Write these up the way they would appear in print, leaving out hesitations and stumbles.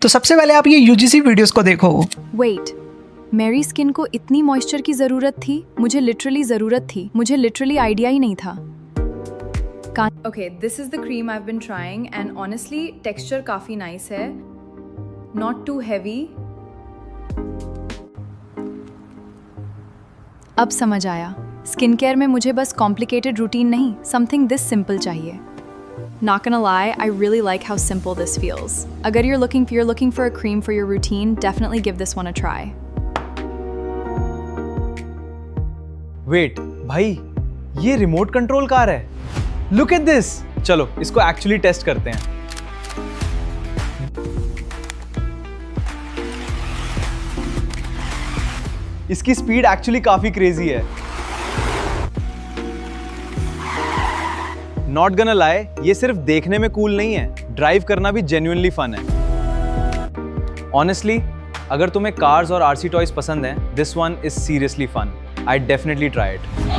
तो सबसे पहले आप ये यूजीसी वीडियोस को देखो। वेट, मेरी स्किन को इतनी मॉइस्चर की ज़रूरत थी? मुझे लिटरली ज़रूरत थी, मुझे लिटरली आइडिया ही नहीं था। Okay, this is the cream I've been trying and honestly texture काफ़ी nice है, not too heavy। अब समझ आया, स्किन केयर में मुझे बस कॉम्प्लिकेटेड रूटीन नहीं, समथिंग दिस सिंपल चाहिए। Not gonna lie, I really like how simple this feels. अगर you're looking for a cream for your routine, definitely give this one a try। Wait भाई, ये remote control car है। Look at this. चलो इसको actually test करते हैं। इसकी speed actually काफी क्रेजी है। नॉट गना लाई, ये सिर्फ देखने में कूल नहीं है, ड्राइव करना भी जेन्युइनली फन है। ऑनेस्टली, अगर तुम्हें कार्स और आरसी टॉयज पसंद हैं, this one is seriously fun. I definitely try it.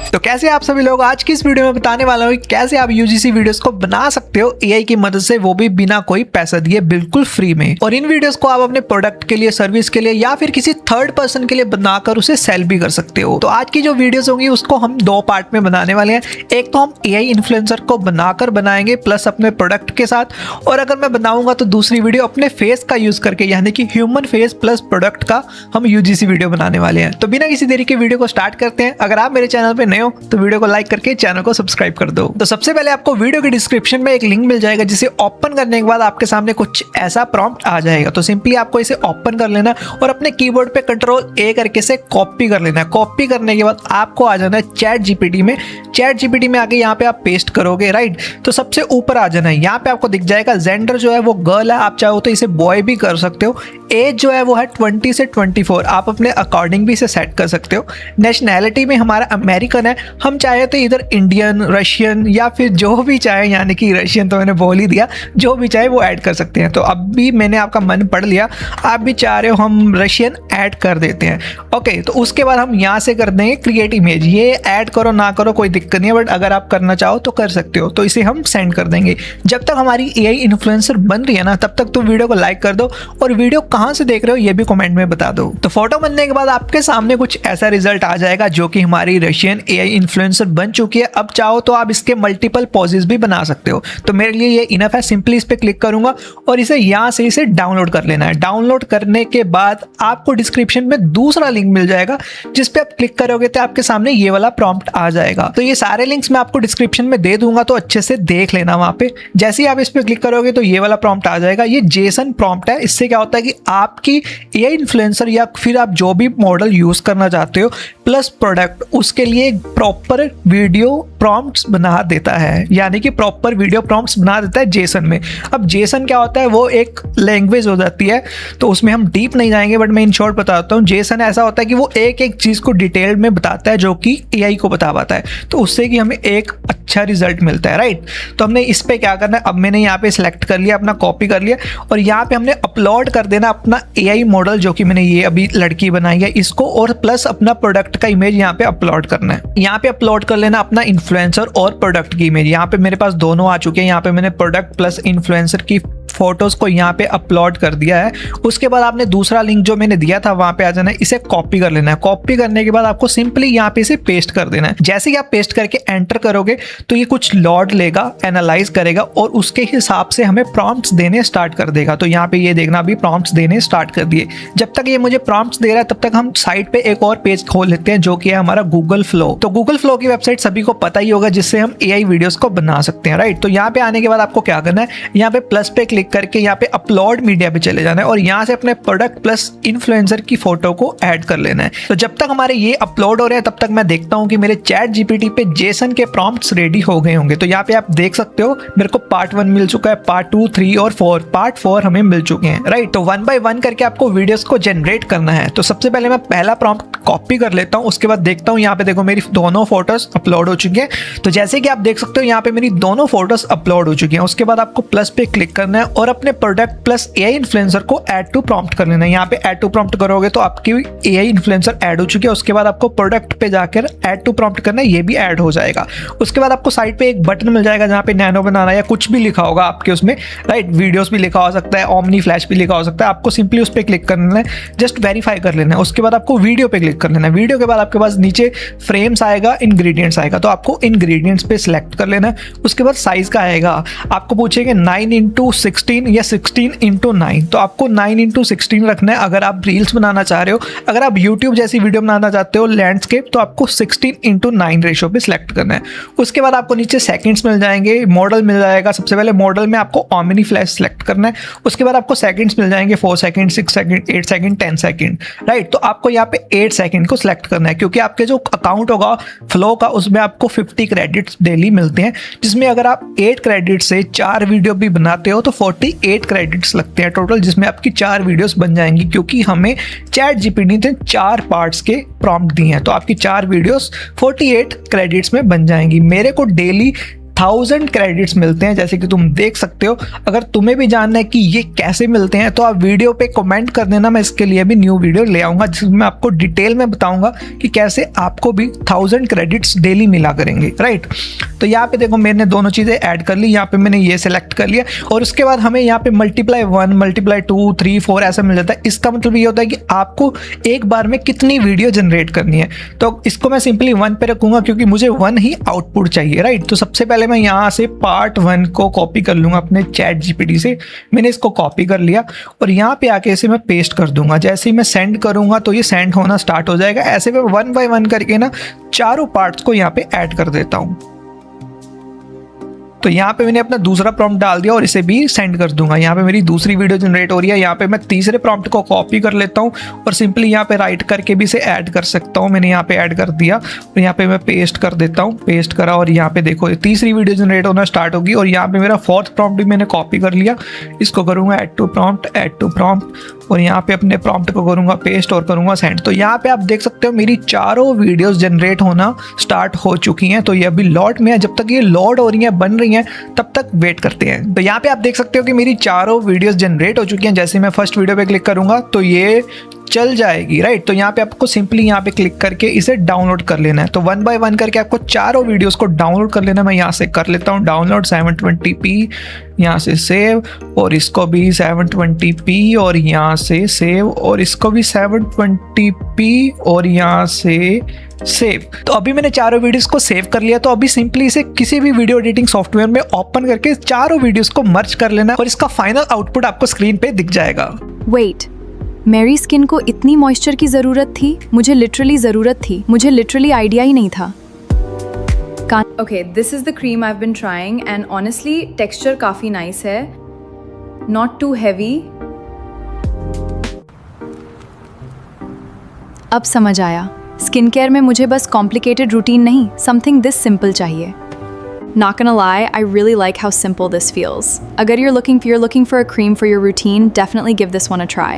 तो कैसे आप सभी लोग, आज की इस वीडियो में बताने वाला हूँ कैसे आप यूजीसी वीडियोस को बना सकते हो एआई की मदद से, वो भी बिना कोई पैसा दिए, बिल्कुल फ्री में। और इन वीडियोस को आप अपने प्रोडक्ट के लिए, सर्विस के लिए या फिर किसी थर्ड पर्सन के लिए बनाकर उसे सेल भी कर सकते हो। तो आज की जो वीडियोस होंगी उसको हम दो पार्ट में बनाने वाले हैं। एक तो हम एआई इन्फ्लुएंसर को बनाकर बनाएंगे प्लस अपने प्रोडक्ट के साथ, और अगर मैं बनाऊंगा तो दूसरी वीडियो अपने फेस का यूज करके, यानी कि ह्यूमन फेस प्लस प्रोडक्ट का हम यूजीसी वीडियो बनाने वाले हैं। तो बिना किसी देरी के वीडियो को स्टार्ट करते हैं। अगर आप मेरे चैनल पे नए हो तो वीडियो को लाइक करके चैनल को सब्सक्राइब कर दो। तो सबसे पहले आपको वीडियो के डिस्क्रिप्शन में एक लिंक मिल जाएगा, जिसे ओपन करने के बाद आपके सामने कुछ ऐसा प्रॉम्प्ट आ जाएगा। तो सिंपली आपको इसे ओपन कर लेना और अपने कीबोर्ड पे कंट्रोल ए करके से कॉपी कर लेना है। कॉपी करने के बाद आपको आ जाना है चैट जीपीटी में। चैट जीपीटी में आके यहाँ पे आप पेस्ट करोगे, राइट। तो सबसे ऊपर आ जाना है, यहाँ पे आपको दिख जाएगा जेंडर जो है वो गर्ल है, आप चाहो तो इसे बॉय भी कर सकते हो। एज जो है वो है 20 से 24, आप अपने अकॉर्डिंग भी इसे सेट कर सकते हो। नेशनैलिटी में हमारा अमेरिकन है, हम चाहे तो इधर इंडियन, रशियन या फिर जो भी चाहे, यानी कि रशियन तो मैंने बोल ही दिया, जो भी चाहे वो ऐड कर सकते हैं। तो अब भी मैंने आपका मन पढ़ लिया, आप भी चाह रहे हो हम रशियन ऐड कर देते हैं। ओके, तो उसके बाद हम यहाँ से कर देंगे क्रिएट इमेज। ये ऐड करो ना करो कोई दिक्कत नहीं है, बट अगर आप करना चाहो तो कर सकते हो। तो इसे हम सेंड कर देंगे। जब तक हमारी एआई इन्फ्लुएंसर बन रही है ना, तब तक तुम वीडियो को लाइक कर दो और वीडियो कहाँ से देख रहे हो ये भी कमेंट में बता दो। तो फोटो बनने के बाद आपके सामने कुछ ऐसा रिजल्ट आ जाएगा, जो कि हमारी रशियन एआई इन्फ्लुएंसर बन चुकी है। अब चाहो तो आप इसके मल्टीपल पोजेस भी बना सकते हो। तो मेरे लिए ये इनफ है, सिंपली इस पे क्लिक करूंगा और इसे यहाँ से इसे डाउनलोड कर लेना है। डाउनलोड करने के बाद आपको डिस्क्रिप्शन में दूसरा लिंक मिल जाएगा, जिस पे आप क्लिक करोगे तो आपके सामने ये वाला प्रॉम्प्ट आ जाएगा। तो ये सारे लिंक्स मैं आपको डिस्क्रिप्शन में दे दूंगा, तो अच्छे से देख लेना वहां पे। जैसे ही आप इस पे क्लिक करोगे तो ये वाला प्रॉम्प्ट आ जाएगा। ये जेसन प्रॉम्प्ट है। इससे क्या होता है कि आपकी एआई इन्फ्लुएंसर या फिर आप जो भी मॉडल यूज करना चाहते हो प्लस प्रोडक्ट, उसके लिए प्रॉपर वीडियो प्रॉम्प्ट्स बना देता है, यानी कि प्रॉपर वीडियो प्रॉम्प्ट्स बना देता है जेसन में। अब जेसन क्या होता है, वो एक लैंग्वेज हो जाती है, तो उसमें हम डीप नहीं जाएंगे, बट मैं इन शॉर्ट बताता हूँ। जेसन ऐसा होता है कि वो एक एक चीज को डिटेल में बताता है, जो कि एआई को बता पाता है, तो उससे कि हमें एक अच्छा रिजल्ट मिलता है, राइट। तो हमने इस पे क्या करना है, अब मैंने यहाँ पे सिलेक्ट कर लिया, अपना कॉपी कर लिया और यहाँ पे हमने अपलोड कर देना अपना एआई मॉडल, जो कि मैंने ये अभी लड़की बनाई है इसको, और प्लस अपना प्रोडक्ट का इमेज यहाँ पे अपलोड करना है। यहाँ पे अपलोड कर लेना अपना इन्फ्लुएंसर और प्रोडक्ट की इमेज। यहाँ पे मेरे पास दोनों आ चुके हैं। यहाँ पे मैंने प्रोडक्ट प्लस इन्फ्लुएंसर की फोटोज को यहाँ पे अपलोड कर दिया है। उसके बाद आपने दूसरा लिंक जो मैंने दिया था वहां पे आ जाना है, इसे कॉपी कर लेना है। कॉपी करने के बाद आपको सिंपली यहाँ पे इसे पेस्ट कर देना है। जैसे कि आप पेस्ट करके एंटर करोगे तो ये कुछ लॉड लेगा, एनालाइज करेगा और उसके हिसाब से हमें प्रॉम्प्ट्स देने स्टार्ट कर देगा। तो यहाँ पे ये देखना, अभी प्रॉम्प्ट्स देने स्टार्ट कर दिए। जब तक ये मुझे प्रॉम्प्ट्स दे रहा है, तब तक हम साइड पे एक और पेज खोल लेते हैं, जो कि है हमारा गूगल फ्लो। तो गूगल फ्लो की वेबसाइट सभी को पता ही होगा, जिससे हम एआई वीडियोस को बना सकते हैं, राइट। तो यहाँ पे आने के बाद आपको क्या करना है, यहाँ पे प्लस पे क्लिक करके यहाँ पे अपलोड मीडिया पे चले जाना है और यहाँ से अपने प्रोडक्ट प्लस इन्फ्लुएंसर की फोटो को ऐड कर लेना है। तो जब तक हमारे ये अपलोड हो रहे हैं, तब तक मैं देखता हूँ कि मेरे चैट जीपीटी पे जेसन के प्रॉम्प्ट्स रेडी हो गए होंगे। तो यहाँ पे आप देख सकते हो, मेरे को पार्ट 1 मिल चुका है, पार्ट 2, 3 और 4, पार्ट 4 हमें मिल चुके हैं, राइट। तो 1 बाय 1 करके आपको वीडियोस को जनरेट करना है। तो सबसे पहले मैं पहला प्रॉम्प्ट कॉपी कर लेता हूँ, उसके बाद देखता हूँ। यहाँ पे देखो मेरी दोनों फोटोज अपलोड हो चुकी है। तो जैसे कि आप देख सकते हो, यहाँ पे मेरी दोनों फोटोज अपलोड हो चुकी हैं। उसके बाद आपको प्लस पे क्लिक करना है और अपने प्रोडक्ट प्लस एआई इन्फ्लुएंसर को ऐड टू प्रॉम्प्ट कर लेना है। यहाँ पे ऐड टू प्रॉम्प्ट करोगे तो आपकी एआई इन्फ्लुएंसर ऐड हो चुकी है। उसके बाद आपको प्रोडक्ट पे जाकर ऐड टू प्रॉम्प्ट करना है, ये भी ऐड हो जाएगा। उसके बाद आपको साइड पे एक बटन मिल जाएगा जहाँ पे नैनो बनाना या कुछ भी लिखा होगा आपके उसमें, राइट। वीडियोस भी लिखा हो सकता है, ओमनी फ्लैश भी लिखा हो सकता है। आपको सिंपली उस पर क्लिक करना है, जस्ट वेरीफाई कर लेना है। उसके बाद आपको वीडियो पे क्लिक कर लेना है। वीडियो के बाद आपके पास नीचे फ्रेम्स आएगा, इंग्रेडिएंट्स आएगा, तो आपको इंग्रेडिएंट्स पे सिलेक्ट कर लेना है। उसके बाद साइज का आएगा, आपको पूछेंगे 9x16 या 16x9, तो आपको 9x16 रखना है अगर आप रील्स बनाना चाह रहे हो। अगर आप यूट्यूब जैसी वीडियो बनाना चाहते हो लैंडस्केप, तो आपको 16x9 रेशो पे सिलेक्ट करना है। उसके बाद आपको नीचे सेकंड्स मिल जाएंगे, मॉडल मिल जाएगा। सबसे पहले मॉडल में आपको ओमनी फ्लैश सिलेक्ट करना है। उसके बाद आपको सेकंड्स मिल जाएंगे, 4 second, 6 second, 8 second, 10 second, right. तो आपको यहाँ पे 8 सेकंड को सिलेक्ट करना है, क्योंकि आपके जो अकाउंट होगा फ्लो का, उसमें आपको 50 क्रेडिट्स डेली मिलते हैं, जिसमें अगर आप 8 क्रेडिट से 4 वीडियो भी बनाते हो तो 48 क्रेडिट्स लगते हैं टोटल, जिसमें आपकी 4 वीडियोस बन जाएंगी। क्योंकि हमें चैट जीपीटी ने 4 पार्ट्स के प्रॉम्प्ट दिए हैं, तो आपकी 4 वीडियोस 48 क्रेडिट्स में बन जाएंगी। मेरे को डेली 1000 क्रेडिट्स मिलते हैं, जैसे कि तुम देख सकते हो। अगर तुम्हें भी जानना है कि ये कैसे मिलते हैं तो आप वीडियो पे कमेंट कर देना, मैं इसके लिए भी न्यू वीडियो ले आऊँगा जिसमें मैं आपको डिटेल में बताऊंगा कि कैसे आपको भी 1000 क्रेडिट्स डेली मिला करेंगे, राइट। तो यहाँ पे देखो मैंने दोनों चीज़ें ऐड कर ली, यहाँ पे मैंने ये सिलेक्ट कर लिया और उसके बाद हमें यहाँ पे मल्टीप्लाई 1, मल्टीप्लाई 2, 3, 4 ऐसा मिल जाता है। इसका मतलब ये होता है कि आपको एक बार में कितनी वीडियो जनरेट करनी है। तो इसको मैं सिंपली 1 पे रखूंगा क्योंकि मुझे 1 ही आउटपुट चाहिए, राइट। तो सबसे पहले मैं यहाँ से पार्ट 1 को कॉपी कर लूंगा अपने चैट जीपीटी से। मैंने इसको कॉपी कर लिया और यहाँ पे आके इसे मैं पेस्ट कर दूंगा। जैसे ही मैं सेंड करूंगा तो ये सेंड होना स्टार्ट हो जाएगा। ऐसे मैं 1 बाय 1 करके ना चारों पार्ट्स को यहाँ पे ऐड कर देता हूँ। तो यहाँ पे मैंने अपना दूसरा प्रॉम्प्ट डाल दिया और इसे भी सेंड कर दूंगा। यहाँ पे मेरी दूसरी वीडियो जनरेट हो रही है। यहाँ पे मैं तीसरे प्रॉम्प्ट को कॉपी कर लेता हूँ और सिंपली यहाँ पे राइट करके भी इसे ऐड कर सकता हूँ। मैंने यहाँ पे ऐड कर दिया और यहाँ पे मैं पेस्ट कर देता हूँ। पेस्ट करा और यहाँ पे देखो तीसरी वीडियो जनरेट होना स्टार्ट होगी। और यहाँ पे मेरा 4th प्रॉम्प्ट भी मैंने कॉपी कर लिया। इसको करूँगा ऐड टू प्रॉम्प्ट और यहाँ पे अपने प्रॉम्प्ट को करूँगा पेस्ट और करूँगा सेंड। तो यहाँ पे आप देख सकते हो मेरी चारों वीडियोस जनरेट होना स्टार्ट हो चुकी हैं। तो ये अभी लोड में है। जब तक ये लोड हो रही हैं, बन रही हैं, तब तक वेट करते हैं। तो यहाँ पे आप देख सकते हो कि मेरी चारों वीडियोस जनरेट हो चुकी हैं। जैसे मैं फर्स्ट वीडियो पे क्लिक करूँगा तो ये चल जाएगी, राइट। तो यहाँ पे आपको सिंपली यहाँ पे क्लिक करके इसे डाउनलोड कर लेना है। तो 1 बाय 1 करके आपको चारों वीडियोस को डाउनलोड कर लेना है। मैं यहाँ से कर लेता हूँ डाउनलोड 720p, यहाँ से सेव और इसको भी 720p और यहाँ से सेव और इसको भी 720p और यहाँ से सेव। तो अभी मैंने चारों वीडियोस को सेव कर लिया। तो अभी सिंपली इसे किसी भी वीडियो एडिटिंग सॉफ्टवेयर में ओपन करके चारों वीडियोस को मर्ज कर लेना और इसका फाइनल आउटपुट आपको स्क्रीन पे दिख जाएगा। वेट, मेरी स्किन को इतनी मॉइस्चर की ज़रूरत थी? मुझे लिटरली ज़रूरत थी। मुझे लिटरली आइडिया ही नहीं था। Okay, this is the cream I've been trying and honestly texture काफ़ी nice है, not too heavy। अब समझ आया, स्किन केयर में मुझे बस कॉम्प्लिकेटेड रूटीन नहीं, समथिंग दिस सिंपल चाहिए। Not gonna lie, I really like how simple this feels. अगर you're looking for a cream for your routine, definitely give this one a try।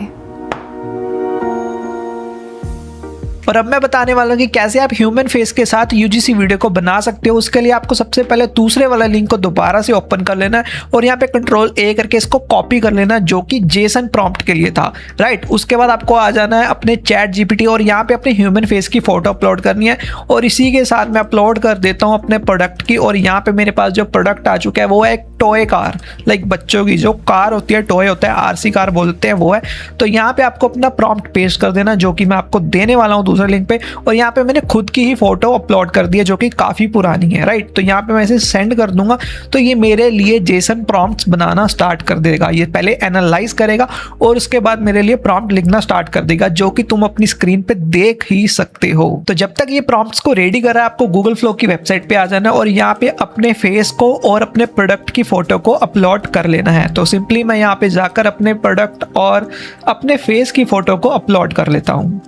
और अब मैं बताने वाला हूँ कि कैसे आप ह्यूमन फेस के साथ यूजीसी वीडियो को बना सकते हो। उसके लिए आपको सबसे पहले दूसरे वाला लिंक को दोबारा से ओपन कर लेना है और यहाँ पे Ctrl+A करके इसको कॉपी कर लेना, जो कि जेसन प्रॉम्प्ट के लिए था, राइट। उसके बाद आपको आ जाना है अपने चैट जीपीटी और यहाँ पे अपने ह्यूमन फेस की फोटो अपलोड करनी है और इसी के साथ मैं अपलोड कर देता हूँ अपने प्रोडक्ट की। और यहाँ पे मेरे पास जो प्रोडक्ट आ चुका है वो है एक टॉय कार, लाइक बच्चों की जो कार होती है, टॉय होता है, आरसी कार बोलते हैं, वो है। तो यहाँ पे आपको अपना प्रॉम्प्ट पेस्ट कर देना, जो कि मैं आपको देने वाला हूँ दूसरे लिंक पे। और यहाँ पे मैंने खुद की ही फोटो अपलोड कर दी है जो कि काफ़ी पुरानी है, राइट। तो यहाँ पे मैं इसे सेंड कर दूंगा तो ये मेरे लिए जेसन प्रॉम्प्ट्स बनाना स्टार्ट कर देगा। ये पहले एनालाइज करेगा और उसके बाद मेरे लिए प्रॉम्प्ट लिखना स्टार्ट कर देगा, जो कि तुम अपनी स्क्रीन पे देख ही सकते हो। तो जब तक ये प्रॉम्प्ट्स को रेडी कर रहा है, आपको गूगल फ्लो की वेबसाइट पे आ जाना है और यहाँ पे अपने फेस को और अपने प्रोडक्ट की फोटो को अपलोड कर लेना है। तो सिंपली मैं यहाँ पे जाकर अपने प्रोडक्ट और अपने फेस की फोटो को अपलोड कर लेता हूँ।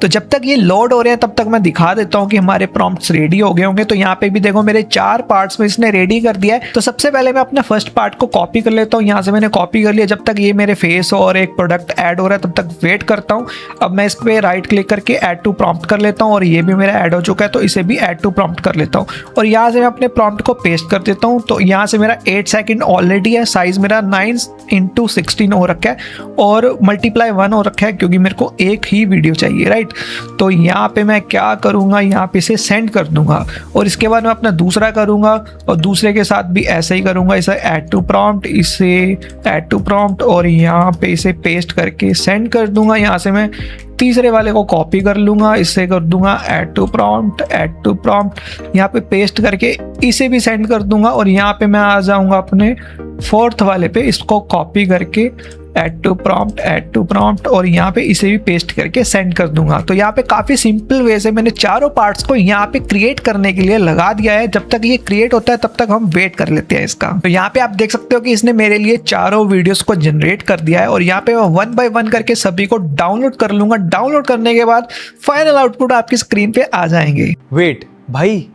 तो जब तक ये लोड हो रहे हैं तब तक मैं दिखा देता हूँ कि हमारे प्रॉम्प्ट्स रेडी हो गए होंगे। तो यहाँ पे भी देखो मेरे 4 पार्ट्स में इसने रेडी कर दिया है। तो सबसे पहले मैं अपना फर्स्ट पार्ट को कॉपी कर लेता हूँ। यहाँ से मैंने कॉपी कर लिया। जब तक ये मेरे फेस और एक प्रोडक्ट ऐड हो रहा है तब तक वेट करता हूँ। अब मैं इस पे राइट क्लिक करके ऐड टू प्रॉम्प्ट कर लेता हूँ और ये भी मेरा ऐड हो चुका है, तो इसे भी ऐड टू प्रॉम्प्ट कर लेता हूँ और यहाँ से मैं अपने प्रॉम्प्ट को पेस्ट कर देता हूँ। तो यहाँ से मेरा 8 सेकंड ऑलरेडी है, साइज मेरा 9:16 हो रखा है और मल्टीप्लाई 1 हो रखा है क्योंकि मेरे को एक ही वीडियो चाहिए, राइट। तो यहाँ पे मैं क्या करूँगा, यहाँ पे इसे सेंड कर दूंगा और इसके बाद मैं अपना दूसरा करूँगा और दूसरे के साथ भी ऐसे ही करूँगा। इसे ऐड टू प्रॉम्प्ट, इसे ऐड टू प्रॉम्प्ट और यहाँ पे इसे पेस्ट करके सेंड कर दूंगा। यहाँ से मैं तीसरे वाले को कॉपी कर लूँगा, इससे कर दूंगा ऐड टू प्रॉम्प्ट, यहाँ पे पेस्ट करके इसे भी सेंड कर दूंगा और यहाँ पे मैं आ जाऊँगा अपने फोर्थ वाले पे, इसको कॉपी करके ऐड टू प्रॉम्प्ट और यहाँ पे इसे भी पेस्ट करके सेंड कर दूंगा। तो यहाँ पे काफ़ी सिंपल वे से मैंने चारों पार्ट्स को यहाँ पे क्रिएट करने के लिए लगा दिया है। जब तक ये क्रिएट होता है तब तक हम वेट कर लेते हैं इसका। तो यहाँ पे आप देख सकते हो कि इसने मेरे लिए चारों वीडियोस को जनरेट कर दिया है और यहाँ पे मैं 1 बाय 1 करके सभी को डाउनलोड कर लूंगा। डाउनलोड करने के बाद फाइनल आउटपुट आपकी स्क्रीन पे आ जाएंगे। वेट भाई,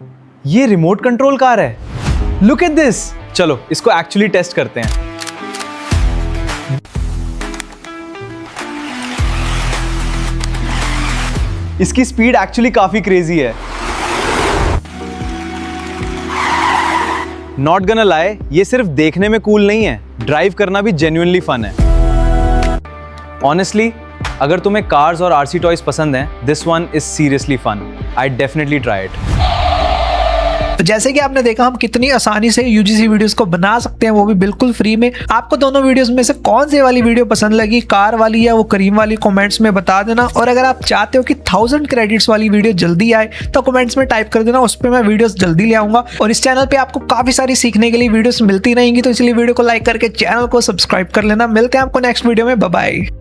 ये रिमोट कंट्रोल कार है, लुक एट दिस। चलो इसको एक्चुअली टेस्ट करते हैं। इसकी स्पीड एक्चुअली काफी क्रेजी है। नॉट गना लाई, ये सिर्फ देखने में कूल नहीं है, ड्राइव करना भी जेन्युइनली फन है। ऑनेस्टली, अगर तुम्हें कार्स और आरसी टॉयज पसंद हैं, this one is seriously fun. I definitely try it. तो जैसे कि आपने देखा हम कितनी आसानी से यूजीसी वीडियोस को बना सकते हैं, वो भी बिल्कुल फ्री में। आपको दोनों वीडियोस में से कौन सी वाली वीडियो पसंद लगी, कार वाली या वो करीम वाली, कमेंट्स में बता देना। और अगर आप चाहते हो कि 1000 क्रेडिट्स वाली वीडियो जल्दी आए तो कमेंट्स में टाइप कर देना, उस पर मैं वीडियोस जल्दी ले आऊंगा। और इस चैनल पे आपको काफी सारी सीखने के लिए वीडियोस मिलती रहेंगी, तो इसलिए वीडियो को लाइक करके चैनल को सब्सक्राइब कर लेना। मिलते हैं आपको नेक्स्ट वीडियो में, बाय बाय।